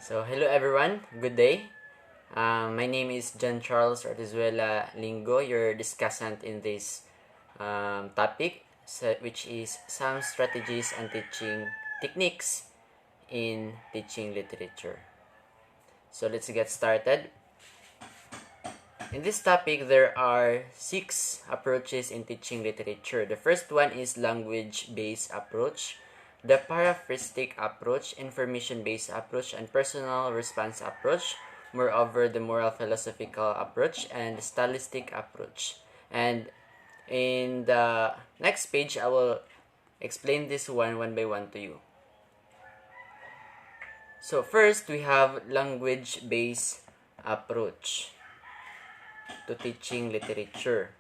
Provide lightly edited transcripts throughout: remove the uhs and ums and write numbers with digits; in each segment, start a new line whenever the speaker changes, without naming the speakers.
So, hello everyone. Good day. My name is John Charles Ortizuela Lingo, your discussant in this topic, which is some strategies and teaching techniques in teaching literature. So, let's get started. In this topic, there are 6 approaches in teaching literature. The first one is language-based approach, the paraphrastic approach, information-based approach, and personal response approach. Moreover, the moral philosophical approach and the stylistic approach. And in the next page, I will explain this one by one to you. So first, we have language-based approach to teaching literature.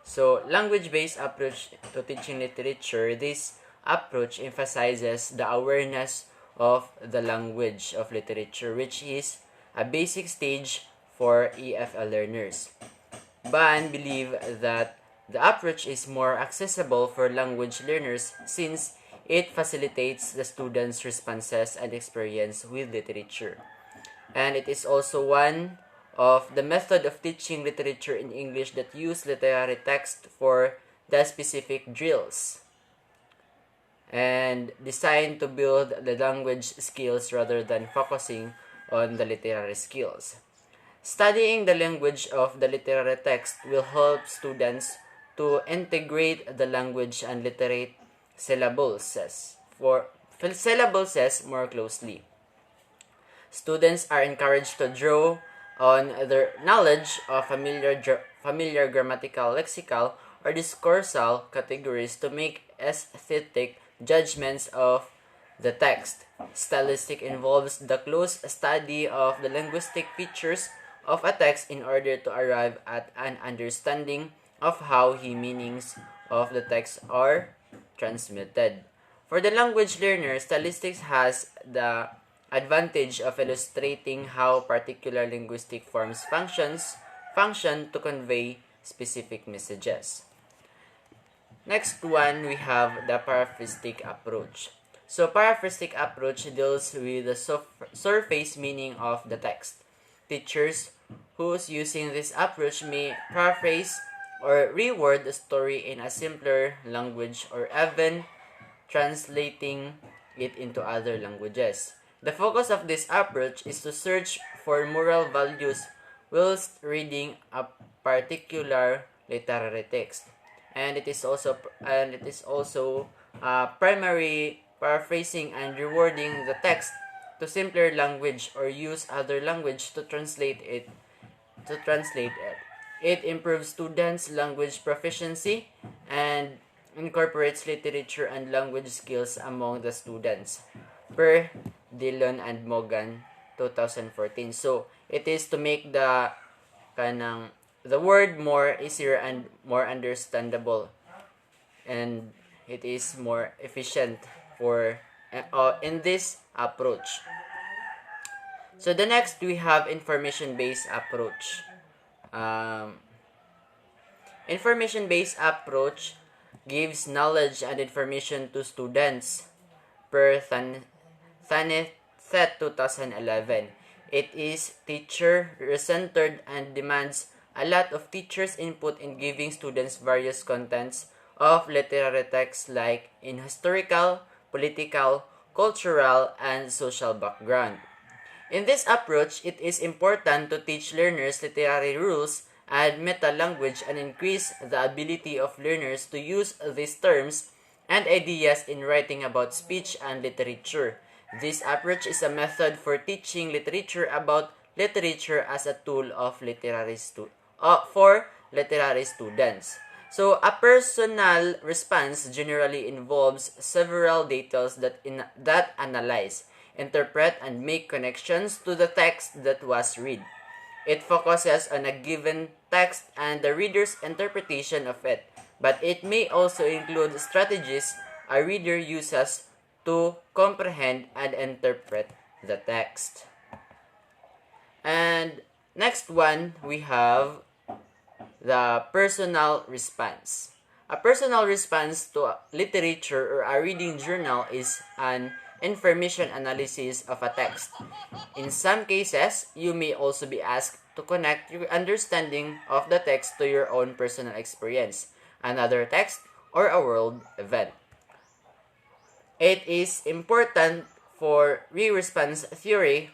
So, language-based approach to teaching literature, this approach emphasizes the awareness of the language of literature, which is a basic stage for EFL learners. Ban believe that the approach is more accessible for language learners since it facilitates the students' responses and experience with literature. And it is also one of the method of teaching literature in English that use literary text for the specific drills and designed to build the language skills rather than focusing on the literary skills. Studying the language of the literary text will help students to integrate the language and literate syllables more closely. Students are encouraged to draw on their knowledge of familiar grammatical, lexical, or discoursal categories to make aesthetic judgments of the text. Stylistic involves the close study of the linguistic features of a text in order to arrive at an understanding of how the meanings of the text are transmitted. For the language learner, stylistics has the advantage of illustrating how particular linguistic forms function to convey specific messages. Next one, we have the paraphrastic approach. So, paraphrastic approach deals with the surface meaning of the text. Teachers who's using this approach may paraphrase or reword the story in a simpler language or even translating it into other languages. The focus of this approach is to search for moral values whilst reading a particular literary text. And it is also primary paraphrasing and rewording the text to simpler language or use other language to translate it. It improves students' language proficiency and incorporates literature and language skills among the students. Per Dillon and Morgan, 2014. So, it is to make the word more easier and more understandable, and it is more efficient for in this approach. So the next, we have information-based approach. Information-based approach gives knowledge and information to students. Per Thaneth 2011. It is teacher-centered and demands a lot of teachers' input in giving students various contents of literary texts like in historical, political, cultural, and social background. In this approach, it is important to teach learners literary rules and meta-language and increase the ability of learners to use these terms and ideas in writing about speech and literature. This approach is a method for teaching literature about literature as a tool of for literary students. So, a personal response generally involves several details that analyze, interpret, and make connections to the text that was read. It focuses on a given text and the reader's interpretation of it, but it may also include strategies a reader uses to comprehend and interpret the text. And next one, we have the personal response. A personal response to literature or a reading journal is an information analysis of a text. In some cases, you may also be asked to connect your understanding of the text to your own personal experience, another text, or a world event. It is important for re-response theory,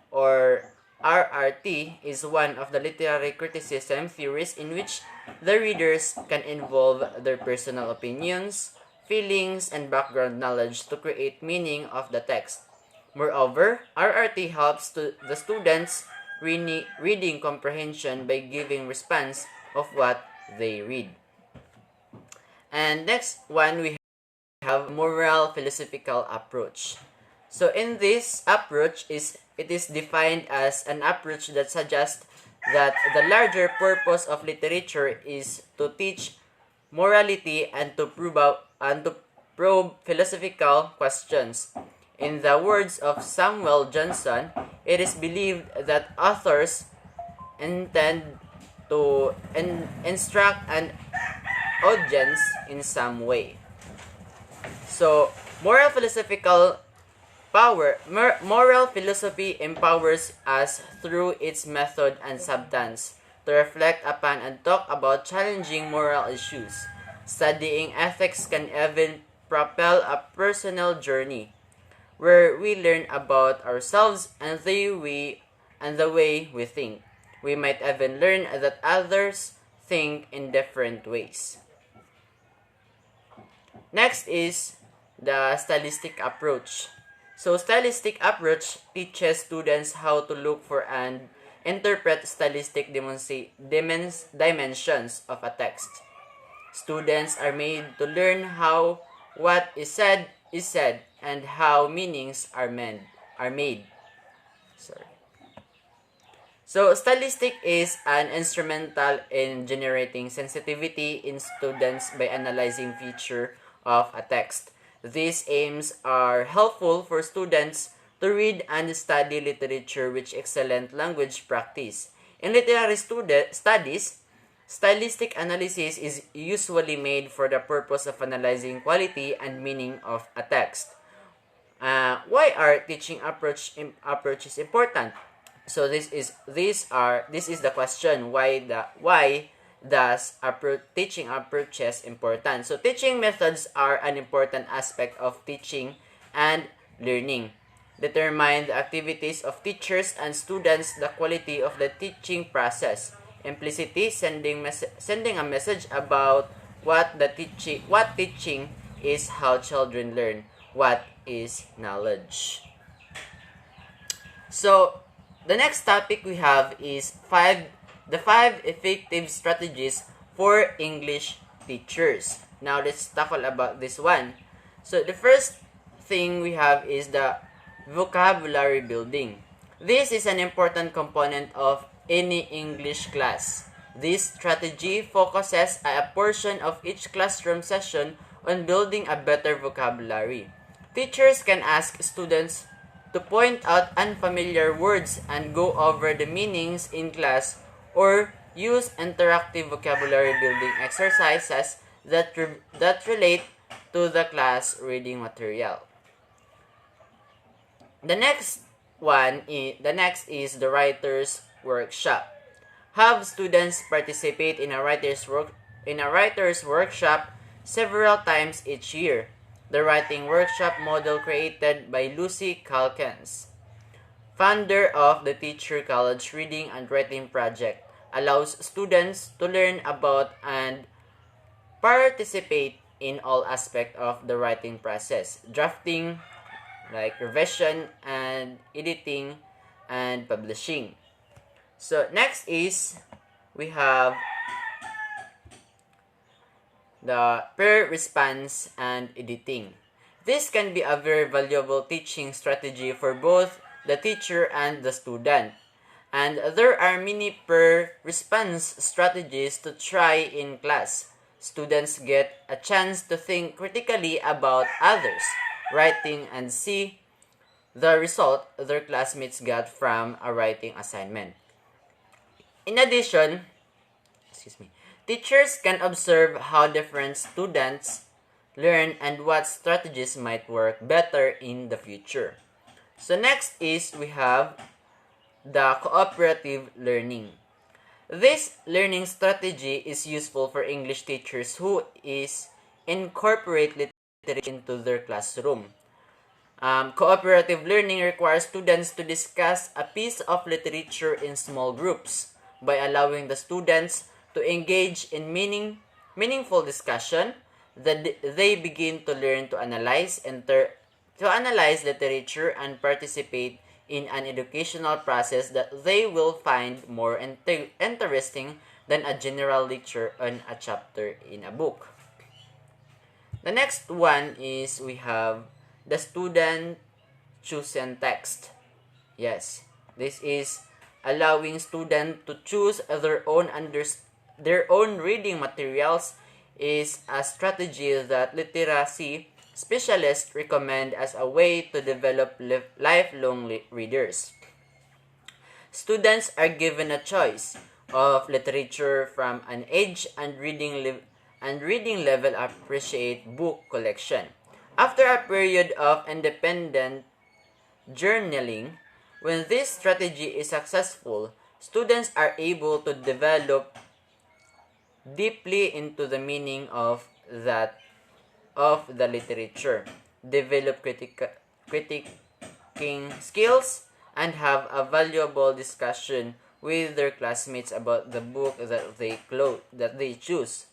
or RRT, is one of the literary criticism theories in which the readers can involve their personal opinions, feelings, and background knowledge to create meaning of the text. Moreover, RRT helps to the students' reading comprehension by giving response of what they read. And next one, we have moral philosophical approach. So in this approach, it is defined as an approach that suggests that the larger purpose of literature is to teach morality and to probe philosophical questions. In the words of Samuel Johnson, it is believed that authors intend to instruct an audience in some way. So, moral philosophy empowers us through its method and substance to reflect upon and talk about challenging moral issues. Studying ethics can even propel a personal journey where we learn about ourselves and the way we think. We might even learn that others think in different ways. Next is the stylistic approach. So stylistic approach teaches students how to look for and interpret stylistic dimensions of a text. Students are made to learn how what is said and how meanings are made. So stylistic is an instrumental in generating sensitivity in students by analyzing feature of a text. These aims are helpful for students to read and study literature with excellent language practice. In literary studies, stylistic analysis is usually made for the purpose of analyzing quality and meaning of a text. Why are teaching approaches important? So this is the question. Why does teaching approaches important? So teaching methods are an important aspect of teaching and learning. Determine the activities of teachers and students, the quality of the teaching process. Implicitly sending a message about what teaching is, how children learn, what is knowledge. So the next topic we have is the five effective strategies for English teachers. Now let's tackle about this one. So the first thing we have is the vocabulary building. This is an important component of any English class. This strategy focuses a portion of each classroom session on building a better vocabulary. Teachers can ask students to point out unfamiliar words and go over the meanings in class, or use interactive vocabulary building exercises that relate to the class reading material. The next is the writer's workshop. Have students participate in a writer's workshop several times each year. The writing workshop model created by Lucy Calkins, founder of the Teacher College Reading and Writing Project, allows students to learn about and participate in all aspects of the writing process: drafting, like revision and editing and publishing. So next is we have the peer response and editing. This can be a very valuable teaching strategy for both the teacher and the student. And there are many peer response strategies to try in class. Students get a chance to think critically about others' writing and see the result their classmates got from a writing assignment. In addition, teachers can observe how different students learn, and what strategies might work better in the future. So next is we have the cooperative learning. This learning strategy is useful for English teachers who incorporate literature into their classroom. Cooperative learning requires students to discuss a piece of literature in small groups. By allowing the students to engage in meaningful discussion, they begin to learn to analyze literature and participate in an educational process that they will find more interesting than a general lecture on a chapter in a book. The next one is we have the student chosen text. Yes, this is allowing students to choose their own reading materials is a strategy that literacy specialists recommend as a way to develop lifelong readers. Students are given a choice of literature from an age and reading level appreciate book collection. After a period of independent journaling, when this strategy is successful, students are able to develop deeply into the meaning of the literature, develop critiquing skills, and have a valuable discussion with their classmates about the book that they choose.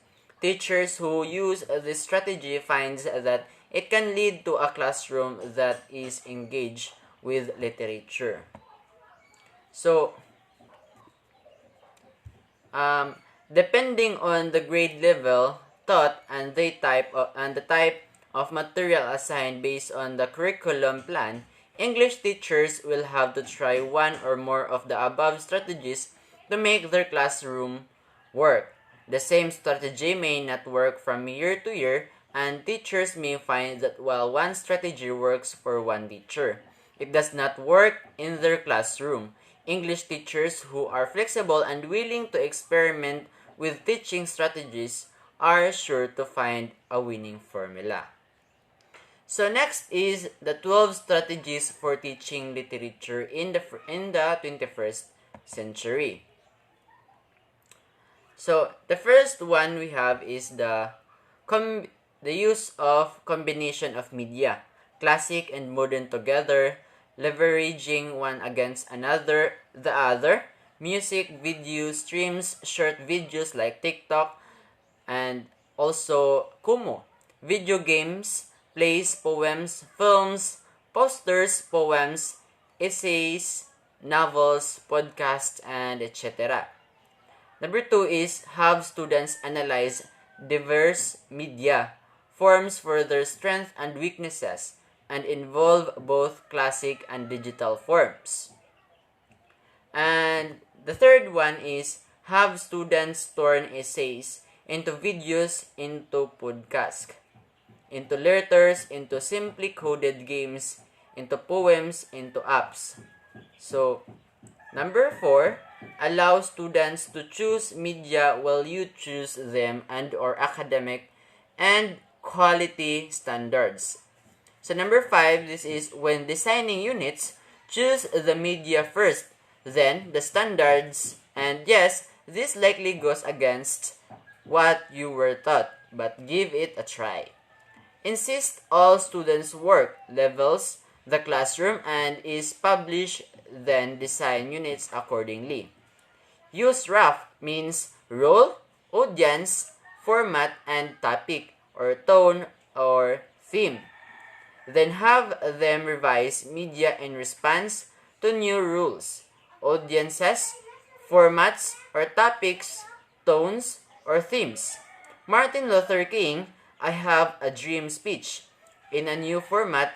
Teachers who use this strategy finds that it can lead to a classroom that is engaged with literature. So, depending on the grade level taught and the type of material assigned based on the curriculum plan, English teachers will have to try one or more of the above strategies to make their classroom work. The same strategy may not work from year to year, and teachers may find that while one strategy works for one teacher, it does not work in their classroom. English teachers who are flexible and willing to experiment with teaching strategies are sure to find a winning formula. So next is the 12 strategies for teaching literature in the 21st century. So the first one we have is the use of combination of media, classic and modern together, leveraging one against the other, music, video streams, short videos like TikTok, and also Kumu, video games, plays, poems, films, posters, poems, essays, novels, podcasts, and etc. Number 2 is have students analyze diverse media forms for their strengths and weaknesses and involve both classic and digital forms. And the third one is have students turn essays into videos, into podcasts, into letters, into simply coded games, into poems, into apps. So, number 4, allow students to choose media while you choose them and or academic and quality standards. So number 5, this is when designing units, choose the media first, then the standards, and yes, this likely goes against what you were taught, but give it a try. Insist all students' work levels the classroom and is published, then design units accordingly. Use rough means role, audience, format, and topic or tone or theme. Then have them revise media in response to new rules, audiences, formats or topics, tones, or themes. Martin Luther King, I have a dream speech in a new format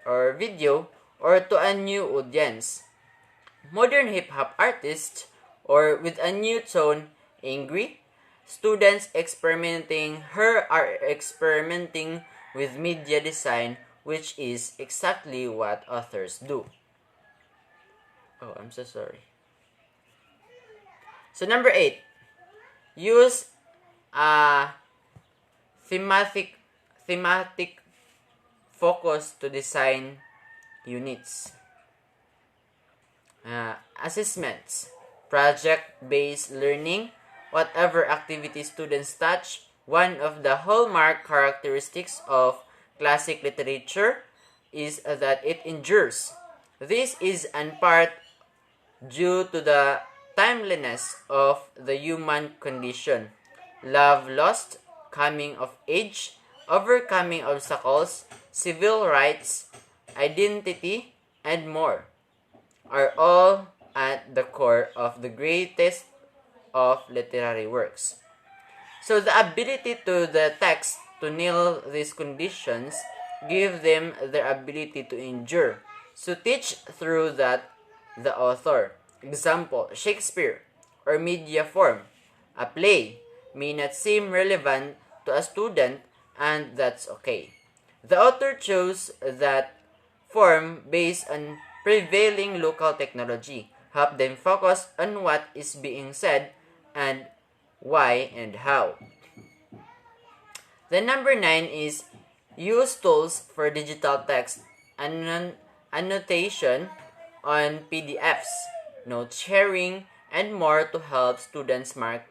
or video or to a new audience. Modern hip-hop artist or with a new tone, angry. Students are experimenting with media design, which is exactly what authors do. Oh, I'm so sorry. So number 8, use thematic thematic focus to design units. Assessments. Project-based learning. Whatever activity students touch, one of the hallmark characteristics of classic literature is that it endures. This is in part due to the timeliness of the human condition. Love lost, coming of age, overcoming obstacles, civil rights, identity, and more are all at the core of the greatest of literary works. So the ability to the text to nail these conditions give them their ability to endure. So teach through that the author. Example, Shakespeare or media form. A play may not seem relevant to a student, and that's okay. The author chose that form based on prevailing local technology. Help them focus on what is being said and why and how. The number 9 is use tools for digital text annotation on PDFs, note sharing, and more to help students mark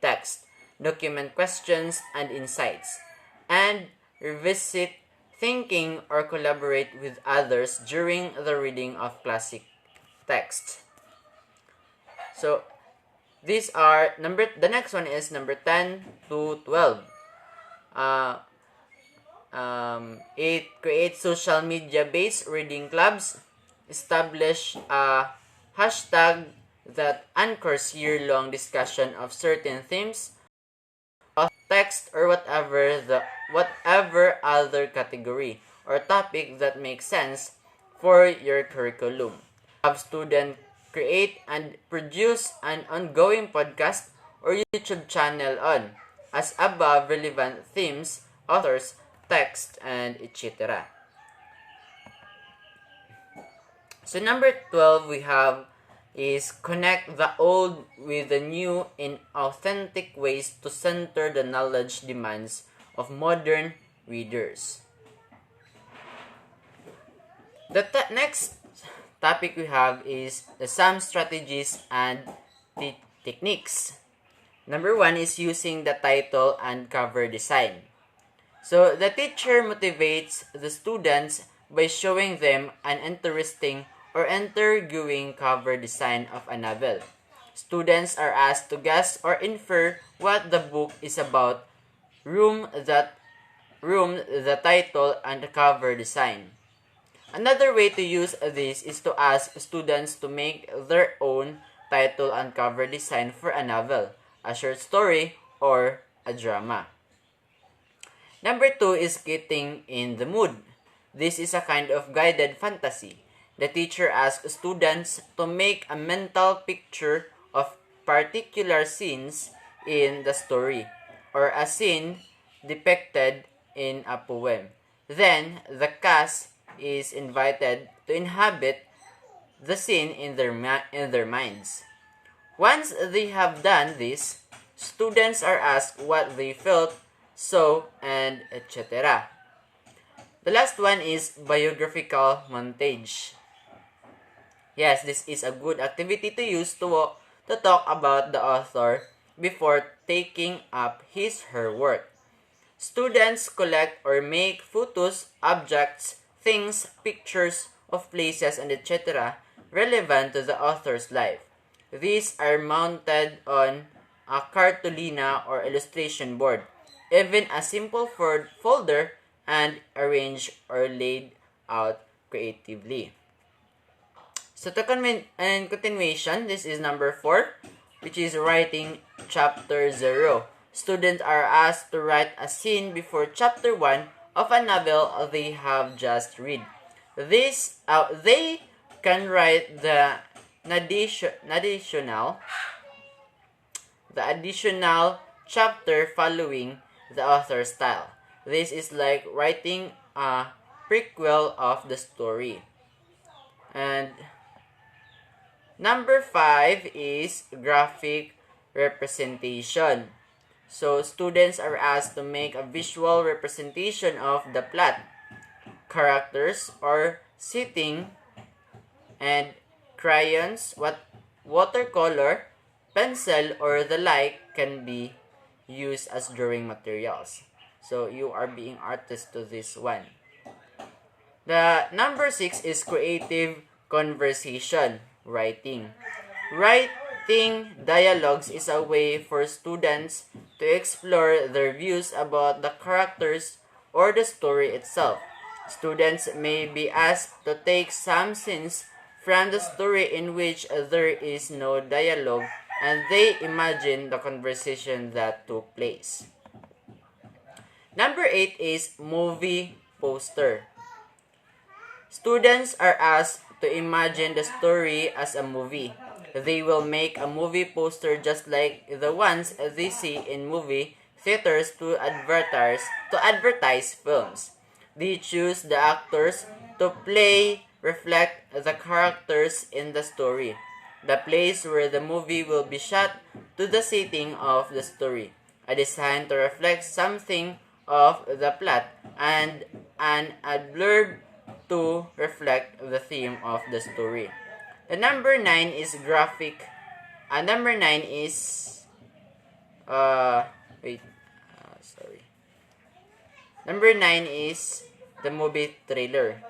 text, document questions and insights, and revisit thinking or collaborate with others during the reading of classic text. So these are the next one is number 10 to 12. It creates social media based reading clubs, establish a hashtag that anchors year-long discussion of certain themes of text or whatever other category or topic that makes sense for your curriculum. Have students create and produce an ongoing podcast or YouTube channel on, as above, relevant themes, authors, text, and etc. So number 12 we have is connect the old with the new in authentic ways to center the knowledge demands of modern readers. The next topic we have is some strategies and techniques. Number 1 is using the title and cover design. So the teacher motivates the students by showing them an interesting or intriguing cover design of a novel. Students are asked to guess or infer what the book is about, the title, and the cover design. Another way to use this is to ask students to make their own title and cover design for a novel, a short story, or a drama. Number 2 is getting in the mood. This is a kind of guided fantasy. The teacher asks students to make a mental picture of particular scenes in the story or a scene depicted in a poem. Then, the cast is invited to inhabit the scene in their minds. Once they have done this, students are asked what they felt, saw, and etc. The last one is biographical montage. Yes, this is a good activity to use to talk about the author before taking up her work. Students collect or make photos, objects, things, pictures of places, and etc. relevant to the author's life. These are mounted on a cartolina or illustration board, even a simple folder, and arranged or laid out creatively. So to continuation, this is number 4, which is writing chapter 0. Students are asked to write a scene before chapter 1 of a novel they have just read. They can write the additional chapter following the author's style. This is like writing a prequel of the story. And number 5 is graphic representation. So students are asked to make a visual representation of the plot, characters, or setting, and crayons, watercolor, pencil, or the like can be used as drawing materials. So you are being artist to this one. The number 6 is creative conversation writing. Writing dialogues is a way for students to explore their views about the characters or the story itself. Students may be asked to take some scenes from the story in which there is no dialogue and they imagine the conversation that took place. Number 8 is movie poster. Students are asked to imagine the story as a movie. They will make a movie poster just like the ones they see in movie theaters to advertise films. They choose the actors to reflect the characters in the story. The place where the movie will be shot to the setting of the story. A design to reflect something of the plot and an adverb to reflect the theme of the story. The number 9 is graphic. Number 9 is sorry. Number 9 is the movie trailer.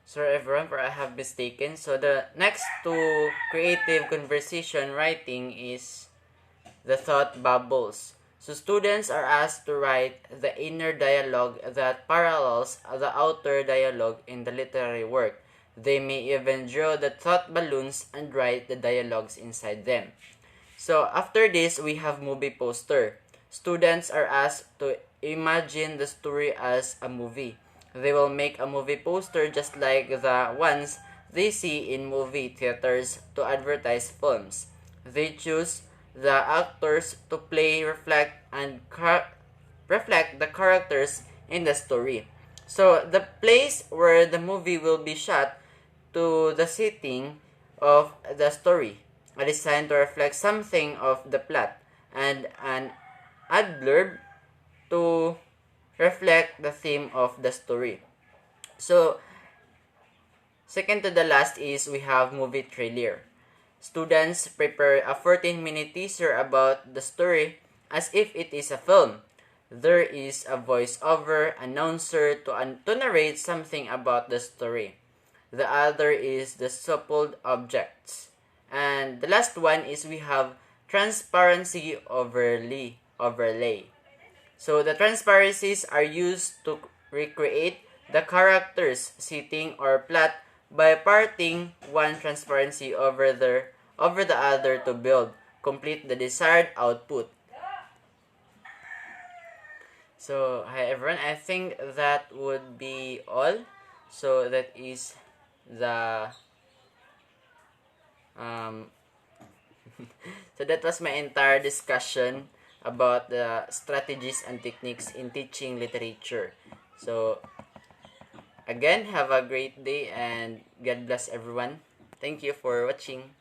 Sorry everyone for I have mistaken. So the next to creative conversation writing is the thought bubbles. So students are asked to write the inner dialogue that parallels the outer dialogue in the literary work. They may even draw the thought balloons and write the dialogues inside them. So after this, we have movie poster. Students are asked to imagine the story as a movie. They will make a movie poster just like the ones they see in movie theaters to advertise films. They choose the actors to reflect the characters in the story. So the place where the movie will be shot to the setting of the story, a design to reflect something of the plot, and an adverb to reflect the theme of the story. So, second to the last is we have movie trailer. Students prepare a 14-minute teaser about the story as if it is a film. There is a voice-over announcer to narrate something about the story. The other is the suppled objects. And the last one is we have transparency overlay. So the transparencies are used to recreate the characters, setting, or plot by parting one transparency over the other to complete the desired output. So, hi everyone, I think that would be all. So that is the so that was my entire discussion about the strategies and techniques in teaching literature. So again, have a great day and God bless everyone. Thank you for watching.